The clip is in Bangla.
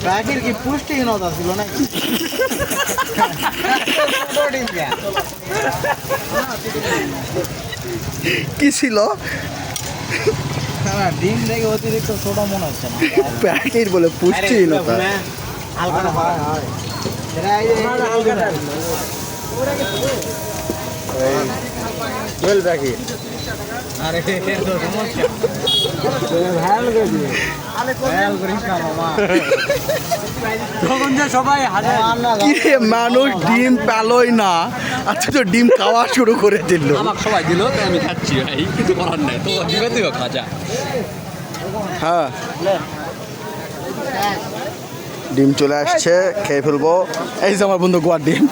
প্যাকের কি পুষ্টিহীনতা ছিল না? কি ছিল? ডিম দেখে অতিরিক্ত ছোট মনে হচ্ছে না। প্যাকেট বলে পুষ্টিহীনতা। হালকা হয় হয়। দোয়েল প্যাকেট। আরে তো সমস্যা ভ্যাল করিস না মামা। তখন যে সবাই হাজার কি রে, মানুষ ডিম পেলই না, আচ্ছা তো ডিম খাওয়া শুরু করে দিল। আমাকে সবাই দিল তাই আমি খাচ্ছি ভাই, কিছু করার নাই। তো দিবে তুইও খাজা। হ্যাঁ, ডিম চলে আসছে, খেয়ে ফেলবো। এই যে আমার বন্ধু গোয়ার ডিম।